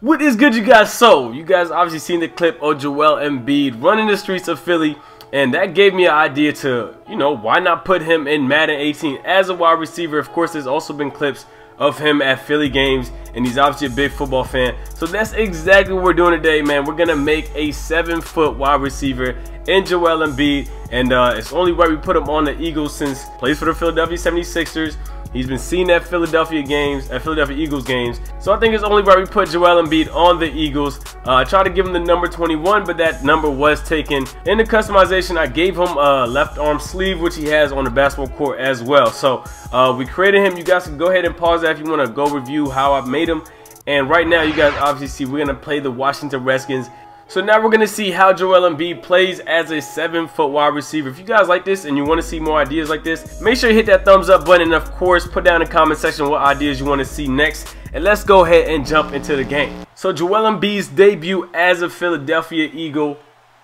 What is good, you guys? So, you guys obviously seen the clip of Joel Embiid running the streets of Philly, and that gave me an idea to, why not put him in Madden 18 as a wide receiver. Of course, there's also been clips of him at Philly games, and he's obviously a big football fan. So that's exactly what we're doing today, man. We're gonna make a 7-foot wide receiver in Joel Embiid, and it's only right we put him on the Eagles since he plays for the Philadelphia 76ers. He's been seen at Philadelphia Eagles games. So I think it's only right we put Joel Embiid on the Eagles. I tried to give him the number 21, but that number was taken. In the customization, I gave him a left arm sleeve, which he has on the basketball court as well. So we created him. You guys can go ahead and pause that if you want to go review how I made him. And right now, you guys obviously see we're going to play the Washington Redskins. So now we're going to see how Joel Embiid plays as a 7-foot wide receiver. If you guys like this and you want to see more ideas like this, make sure you hit that thumbs up button, and of course put down in the comment section what ideas you want to see next. And let's go ahead and jump into the game. So Joel Embiid's debut as a Philadelphia Eagle,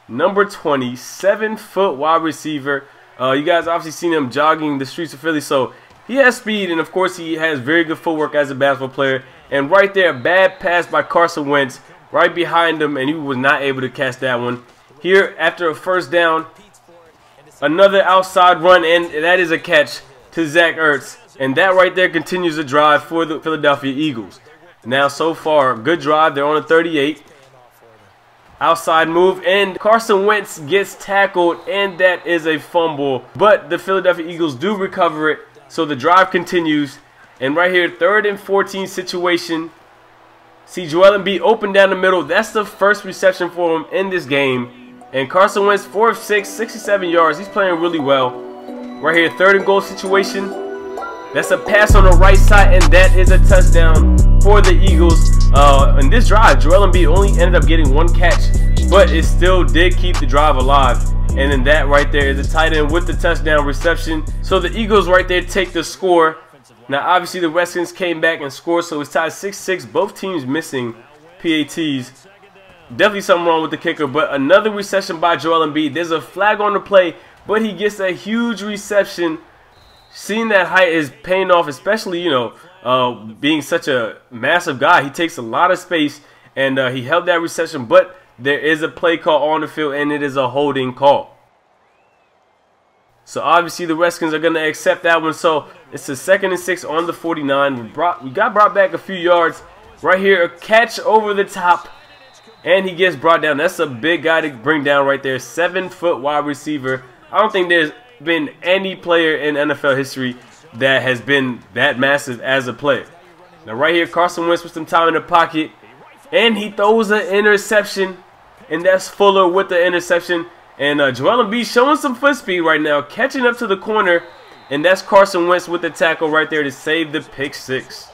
number 20, 7-foot wide receiver. You guys obviously seen him jogging the streets of Philly, so he has speed, and of course he has very good footwork as a basketball player. And right there, bad pass by Carson Wentz right behind him, and he was not able to catch that one. Here, after a first down, another outside run, and that is a catch to Zach Ertz. And that right there continues the drive for the Philadelphia Eagles. Now, so far, good drive. They're on a 38. Outside move, and Carson Wentz gets tackled, and that is a fumble. But the Philadelphia Eagles do recover it, so the drive continues. And right here, 3rd and 14 situation. See Joel Embiid open down the middle. That's the first reception for him in this game. And Carson Wentz 4 of 6, 67 yards. He's playing really well. Right here, 3rd and goal situation. That's a pass on the right side, and that is a touchdown for the Eagles. In this drive, Joel Embiid only ended up getting 1 catch, but it still did keep the drive alive. And then that right there is a tight end with the touchdown reception. So the Eagles right there take the score. Now, obviously, the Redskins came back and scored, so it's tied 6-6. Both teams missing PATs. Definitely something wrong with the kicker, but another reception by Joel Embiid. There's a flag on the play, but he gets a huge reception. Seeing that height is paying off, especially, being such a massive guy. He takes a lot of space, and he held that reception, but there is a play call on the field, and it is a holding call. So obviously the Redskins are going to accept that one. So it's a 2nd and 6 on the 49. We got brought back a few yards. Right here, a catch over the top, and he gets brought down. That's a big guy to bring down right there. 7-foot wide receiver. I don't think there's been any player in NFL history that has been that massive as a player. Now right here, Carson Wentz with some time in the pocket, and he throws an interception, and that's Fuller with the interception. And Joel Embiid showing some foot speed right now, catching up to the corner. And that's Carson Wentz with the tackle right there to save the pick 6.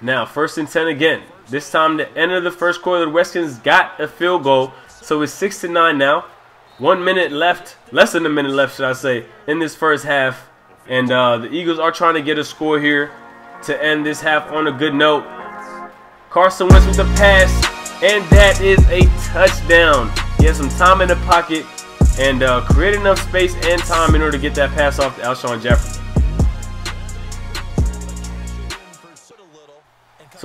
Now, 1st and 10 again. This time, the end of the first quarter, the Redskins got a field goal. So it's 6-9 now. 1 minute left, less than a minute left, should I say, in this first half. And the Eagles are trying to get a score here to end this half on a good note. Carson Wentz with the pass. And that is a touchdown. He has some time in the pocket and created enough space and time in order to get that pass off to Alshon Jeffery.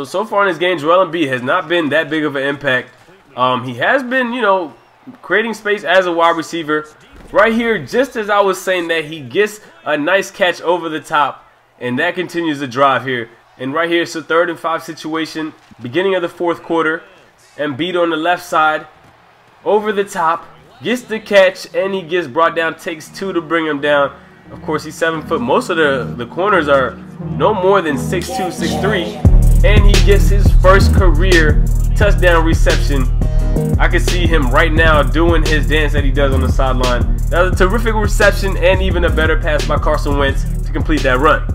So far in this game, Joel Embiid has not been that big of an impact. He has been, creating space as a wide receiver. Right here, just as I was saying that, he gets a nice catch over the top, and that continues the drive here. And right here, it's a 3rd and 5 situation, beginning of the 4th quarter. Embiid on the left side, over the top, gets the catch, and he gets brought down. Takes 2 to bring him down. Of course, he's 7 foot. Most of the corners are no more than 6'2", 6'3", and he gets his first career touchdown reception. I can see him right now doing his dance that he does on the sideline. That was a terrific reception, and even a better pass by Carson Wentz to complete that run.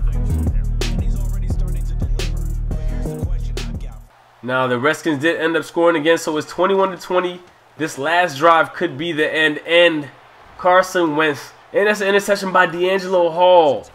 Now, the Redskins did end up scoring again, so it's 21-20. This last drive could be the end. And Carson Wentz, and that's an interception by D'Angelo Hall.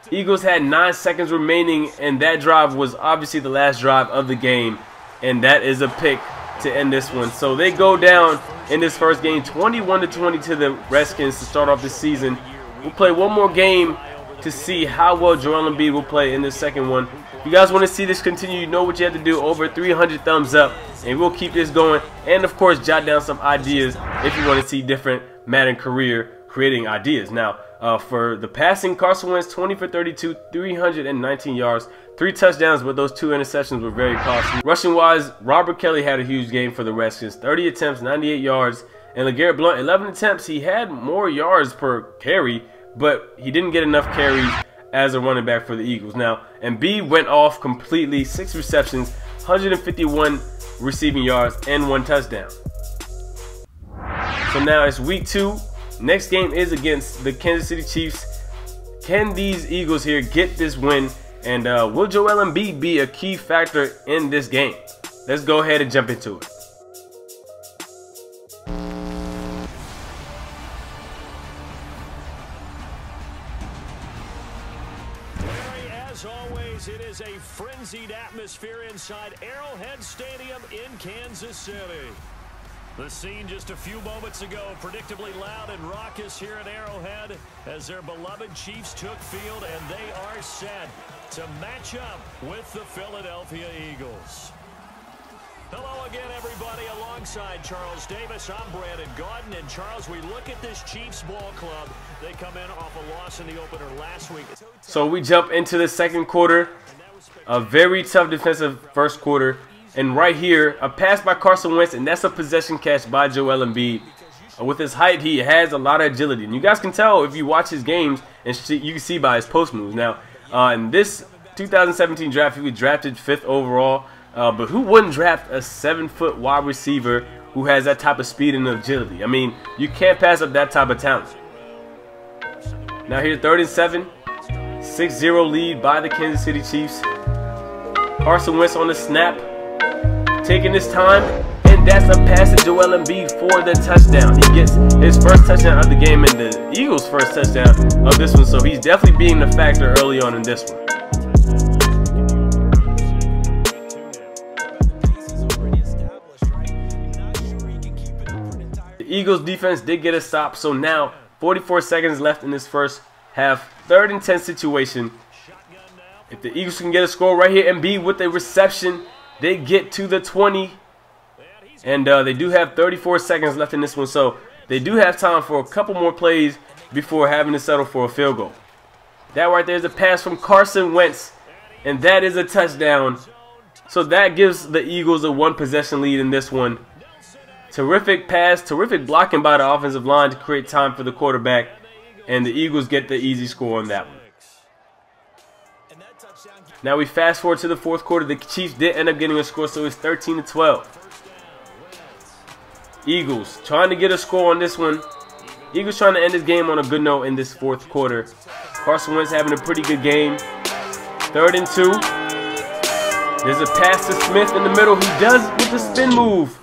Eagles had 9 seconds remaining, and that drive was obviously the last drive of the game. And that is a pick to end this one. So they go down in this first game, 21-20 to the Redskins to start off the season. We'll play one more game to see how well Joel Embiid will play in this second one. If you guys want to see this continue, you know what you have to do. Over 300 thumbs up, and we'll keep this going. And of course, jot down some ideas if you want to see different Madden career creating ideas. Now, for the passing, Carson Wentz 20 for 32, 319 yards, 3 touchdowns, but those 2 interceptions were very costly. Rushing wise, Robert Kelly had a huge game for the Redskins, 30 attempts, 98 yards, and LeGarrette Blount, 11 attempts. He had more yards per carry, but he didn't get enough carries as a running back for the Eagles. Now, Embiid went off completely, 6 receptions, 151 receiving yards, and 1 touchdown. So now it's week 2. Next game is against the Kansas City Chiefs. Can these Eagles here get this win? And will Joel Embiid be a key factor in this game? Let's go ahead and jump into it. As always, it is a frenzied atmosphere inside Arrowhead Stadium in Kansas City. The scene just a few moments ago, predictably loud and raucous here at Arrowhead as their beloved Chiefs took field, and they are set to match up with the Philadelphia Eagles. Hello again, everybody. Alongside Charles Davis, I'm Brandon Gaudin. And Charles, we look at this Chiefs ball club. They come in off a loss in the opener last week. So we jump into the second quarter. A very tough defensive first quarter. And right here, a pass by Carson Wentz, and that's a possession catch by Joel Embiid. With his height, he has a lot of agility. And you guys can tell if you watch his games, and you can see by his post moves. Now, in this 2017 draft, he was drafted 5th overall. But who wouldn't draft a 7-foot wide receiver who has that type of speed and agility? I mean, you can't pass up that type of talent. Now here, 3rd and 7. 6-0 lead by the Kansas City Chiefs. Carson Wentz on the snap, taking his time, and that's a pass to Joel Embiid for the touchdown. He gets his first touchdown of the game and the Eagles' first touchdown of this one, so he's definitely being the factor early on in this one. The Eagles' defense did get a stop, so now 44 seconds left in this first half. 3rd and 10 situation. If the Eagles can get a score right here, Embiid with a reception, they get to the 20, and they do have 34 seconds left in this one, so they do have time for a couple more plays before having to settle for a field goal. That right there is a pass from Carson Wentz, and that is a touchdown. So that gives the Eagles a 1-possession lead in this one. Terrific pass, terrific blocking by the offensive line to create time for the quarterback, and the Eagles get the easy score on that one. Now we fast forward to the 4th quarter. The Chiefs did end up getting a score, so it's 13-12. Eagles trying to get a score on this one. Eagles trying to end this game on a good note in this 4th quarter. Carson Wentz having a pretty good game. 3rd and 2. There's a pass to Smith in the middle. He does with the spin move.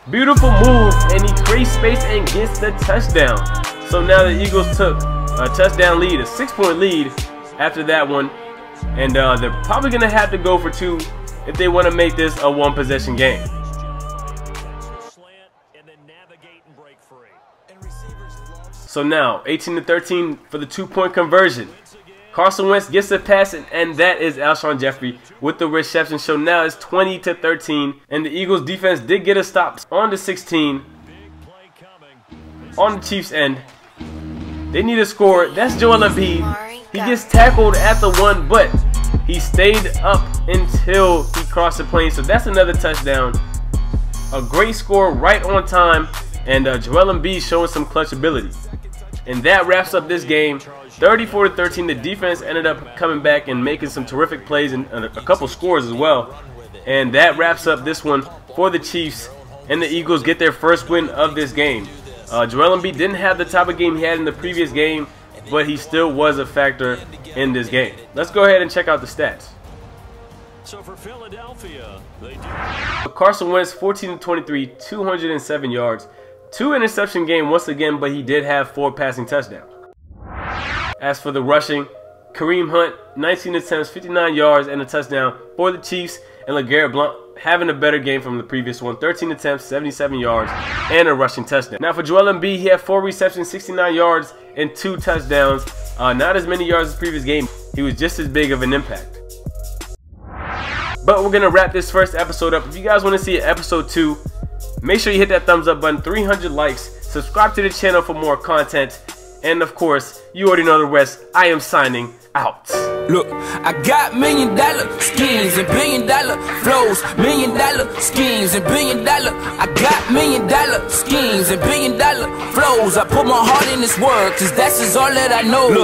Beautiful move, and he creates space and gets the touchdown. So now the Eagles took a touchdown lead, a 6-point lead after that one. And they're probably going to have to go for 2 if they want to make this a 1-possession game. So now, 18-13 for the 2-point conversion. Carson Wentz gets the pass, and that is Alshon Jeffrey with the reception. So now it's 20-13, and the Eagles defense did get a stop on the 16 on the Chiefs' end. They need a score. That's Joel Embiid. He gets tackled at the 1, but he stayed up until he crossed the plane. So that's another touchdown. A great score right on time, and Joel Embiid showing some clutch ability. And that wraps up this game. 34-13. The defense ended up coming back and making some terrific plays and a couple scores as well. And that wraps up this one for the Chiefs. And the Eagles get their first win of this game. Joel Embiid didn't have the type of game he had in the previous game, but he still was a factor in this game. Let's go ahead and check out the stats. So for Philadelphia, they do. Carson Wentz, 14-23, 207 yards. 2 interception game once again, but he did have 4 passing touchdowns. As for the rushing, Kareem Hunt, 19 attempts, 59 yards, and a touchdown for the Chiefs. and LeGarrette Blount having a better game from the previous one. 13 attempts, 77 yards, and a rushing touchdown. Now for Joel Embiid, he had 4 receptions, 69 yards, and 2 touchdowns. Not as many yards as the previous game. He was just as big of an impact. But we're going to wrap this first episode up. If you guys want to see episode 2, make sure you hit that thumbs up button, 300 likes, subscribe to the channel for more content, and of course, you already know the rest. I am signing out. Look, I got $1 million schemes and $1 billion flows, $1 million schemes and $1 billion. I got $1 million schemes and $1 billion flows. I put my heart in this work, cause that's just all that I know. Look.